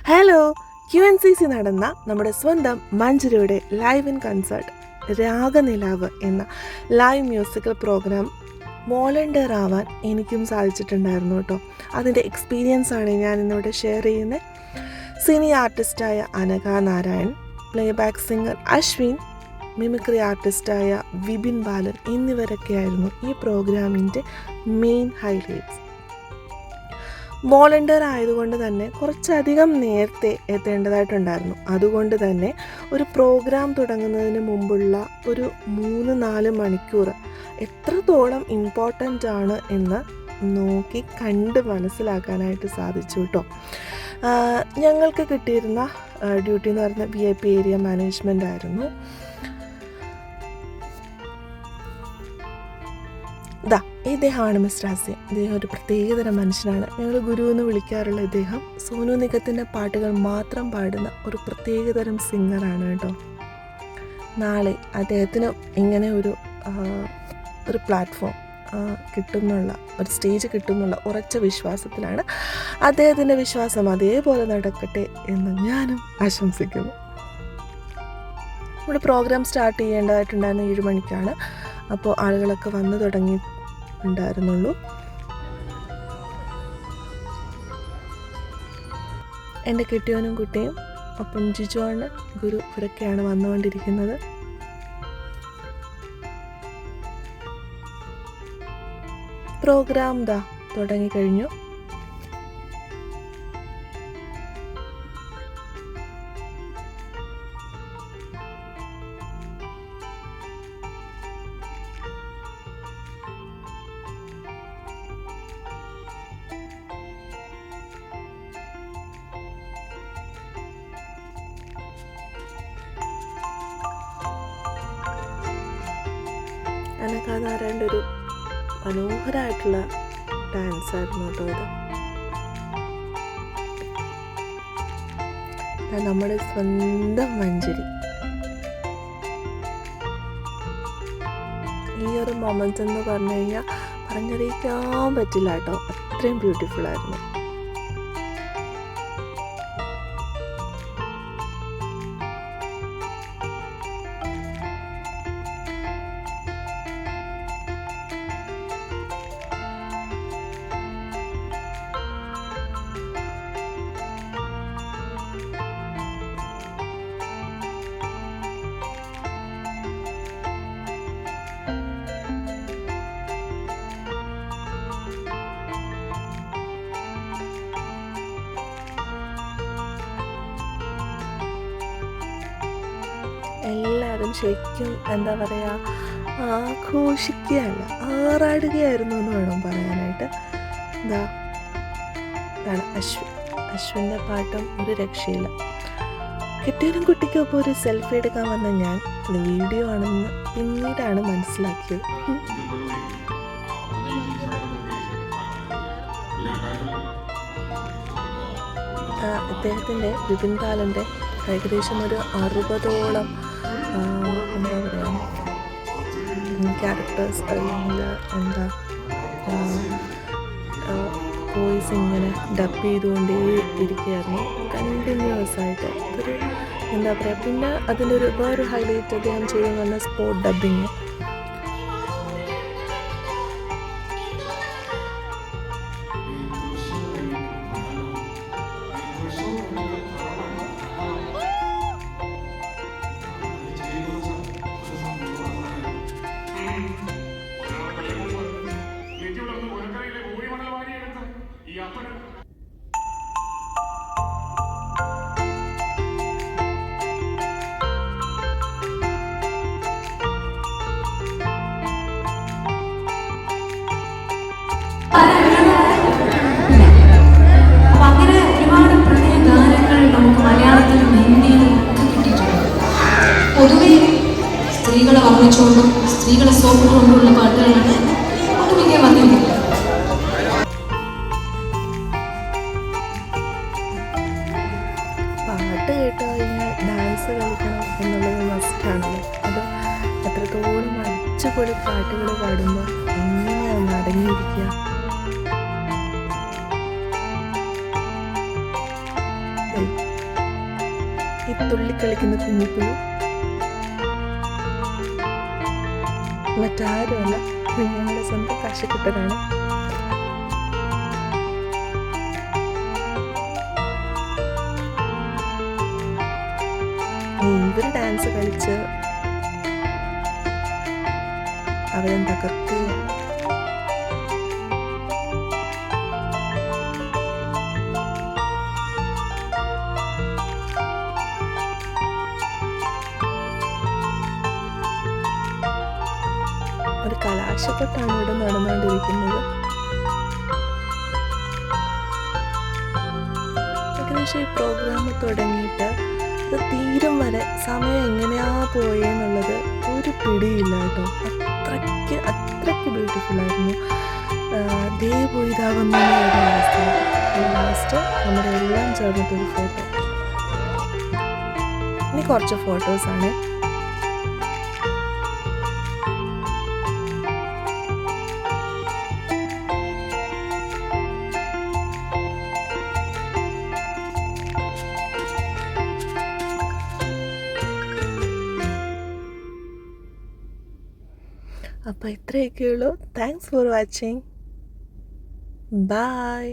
Hello, QNCC നടന്ന നമ്മുടെ സ്വന്തം മഞ്ജരിയുടെ ലൈവ് ഇൻ കൺസേർട്ട് രാഗനിലാവ് എന്ന ലൈവ് മ്യൂസിക്കൽ പ്രോഗ്രാം വോളണ്ടിയർ ആവാൻ എനിക്കും സാധിച്ചിട്ടുണ്ടായിരുന്നു കേട്ടോ. അതിൻ്റെ എക്സ്പീരിയൻസാണ് ഞാൻ ഇന്നിവിടെ ഷെയർ ചെയ്യുന്നത്. സിനി ആർട്ടിസ്റ്റായ Anagha Narayan, playback singer Ashwin, mimicry ആർട്ടിസ്റ്റായ വിപിൻ ബാലൻ എന്നിവരൊക്കെയായിരുന്നു ഈ പ്രോഗ്രാമിൻ്റെ മെയിൻ ഹൈലൈറ്റ്സ്. വോളണ്ടിയർ ആയതുകൊണ്ട് തന്നെ കുറച്ചധികം നേരത്തെ എത്തേണ്ടതായിട്ടുണ്ടായിരുന്നു. അതുകൊണ്ട് തന്നെ ഒരു പ്രോഗ്രാം തുടങ്ങുന്നതിന് മുമ്പുള്ള ഒരു 3-4 മണിക്കൂർ എത്രത്തോളം ഇമ്പോർട്ടൻ്റ് ആണ് എന്ന് നോക്കി കണ്ട് മനസ്സിലാക്കാനായിട്ട് സാധിച്ചു കേട്ടോ. ഞങ്ങൾക്ക് കിട്ടിയിരുന്ന ഡ്യൂട്ടി എന്ന് പറയുന്നത് VIP ഏരിയ മാനേജ്മെൻ്റ് ആയിരുന്നു. ഇദ്ദേഹമാണ് മിസ്റ്റർ ആസിം. ഇദ്ദേഹം ഒരു പ്രത്യേകതരം മനുഷ്യനാണ്. ഞങ്ങൾ ഗുരു എന്ന് വിളിക്കാറുള്ള ഇദ്ദേഹം സോനു നിഗത്തിൻ്റെ പാട്ടുകൾ മാത്രം പാടുന്ന ഒരു പ്രത്യേകതരം സിംഗറാണ് കേട്ടോ. നാളെ അദ്ദേഹത്തിന് ഇങ്ങനെ ഒരു പ്ലാറ്റ്ഫോം കിട്ടുന്നുള്ള, ഒരു സ്റ്റേജ് കിട്ടുന്നുള്ള ഉറച്ച വിശ്വാസത്തിലാണ്. അദ്ദേഹത്തിൻ്റെ വിശ്വാസം അതേപോലെ നടക്കട്ടെ എന്ന് ഞാനും ആശംസിക്കുന്നു. നമ്മുടെ പ്രോഗ്രാം സ്റ്റാർട്ട് ചെയ്യേണ്ടതായിട്ടുണ്ടായിരുന്ന 7 മണിക്കാണ്. അപ്പോൾ ആളുകളൊക്കെ വന്നു തുടങ്ങിയിട്ടുണ്ടായിരുന്നുള്ളൂ. എൻ്റെ കെട്ടിയോനും കുട്ടിയും ഒപ്പം ജിജുവാണ്, ഗുരു, ഇവരൊക്കെയാണ് വന്നുകൊണ്ടിരിക്കുന്നത്. പ്രോഗ്രാം തുടങ്ങിക്കഴിഞ്ഞു. അനഘ നാരായണൻ്റെ ഒരു മനോഹരമായിട്ടുള്ള ഡാൻസായിരുന്നു കേട്ടോ ഇത്. നമ്മുടെ സ്വന്തം മഞ്ജരി. ഈ ഒരു മൊമെൻറ്റ്സ് എന്ന് പറഞ്ഞു കഴിഞ്ഞാൽ പറഞ്ഞറിയിക്കാൻ പറ്റില്ല കേട്ടോ, അത്രയും ബ്യൂട്ടിഫുൾ ആയിരുന്നു. എല്ലാവരും ശരിക്കും എന്താ പറയുക, ആഘോഷിക്കുകയല്ല, ആറാടുകയായിരുന്നു എന്ന് വേണം പറയാനായിട്ട്. ഇതാണ് അശ്വിൻ്റെ പാട്ടും ഒരു രക്ഷയില്ല. കെട്ടിയവരും കുട്ടിക്കൊപ്പം ഒരു സെൽഫി എടുക്കാൻ വന്ന ഞാൻ ഇത് വീഡിയോ ആണെന്ന് പിന്നീടാണ് മനസ്സിലാക്കിയത്. ഇദ്ദേഹത്തിൻ്റെ വിപിൻ ബാലൻ്റെ ഏകദേശം ഒരു 60ഓളം എന്താ പറയുക ക്യാരക്ടേഴ്സ് അല്ലെങ്കിൽ വോയിസ് ഇങ്ങനെ ഡബ് ചെയ്തുകൊണ്ടേ ഇരിക്കുകയായിരുന്നു കണ്ടിന്യൂസ് ആയിട്ട്. ഒരു എന്താ പറയുക, പിന്നെ അതിൻ്റെ വേറൊരു ഹൈലൈറ്റ് അദ്ദേഹം ചെയ്യുന്ന പറഞ്ഞാൽ സ്പോട്ട് ഡബിങ്. അങ്ങനെ ഒരുപാട് പ്രണയ ഗാനങ്ങൾ നമുക്ക് മലയാളത്തിലും ഹിന്ദിയിലും ഒക്കെ കിട്ടിയിട്ടുണ്ട്. പൊതുവെ സ്ത്രീകളെ വർണ്ണിച്ചുകൊണ്ടും സ്ത്രീകളെ സോപ്പിട്ടുകൊണ്ടുള്ള പാട്ടുകളാണ് ഒട്ടുമിക്ക വന്നിട്ടില്ല. പാട്ട് കേട്ട് കഴിഞ്ഞാൽ ഡാൻസ് കളിക്കണം എന്നുള്ളത് മസ്റ്റാണല്ലോ. അത് എത്രത്തോളം അടിച്ചുപൊളി പാട്ടുകൾ പാടുമ്പോൾ എങ്ങനെയാണ് അടങ്ങിയിരിക്കുക. ദേ, ഈ തുള്ളിക്കളിക്കുന്ന കുഞ്ഞിപ്പുഴു മറ്റാരുമല്ല, ഞങ്ങളുടെ സ്വന്തം കാശിക്കുട്ടനാണ്. ഇവർ ഡാൻസ് കളിച്ച് അവരും തകർക്കുകയാണ്. ഒരു കലാശക്കൊട്ടാണ് ഇവിടെ നടന്നുകൊണ്ടിരിക്കുന്നത്. ഏകദേശം ഈ പ്രോഗ്രാം തുടങ്ങിയിട്ട് അത് തീരും വരെ സമയം എങ്ങനെയാ പോയെന്നുള്ളത് ഒരു പിടിയില്ല കേട്ടോ. അത്രയ്ക്ക് ബ്യൂട്ടിഫുൾ ആയിരുന്നു. ദേ പോയി ഇതാ വന്ന അവസ്ഥ. ലാസ്റ്റ് നമ്മുടെ എല്ലാം ചേർന്നിട്ടൊരു ഫോട്ടോ. ഇനി കുറച്ച് ഫോട്ടോസാണ്. അപ്പോൾ ഇത്രയൊക്കെയുള്ളൂ. Thanks for watching. ബൈ.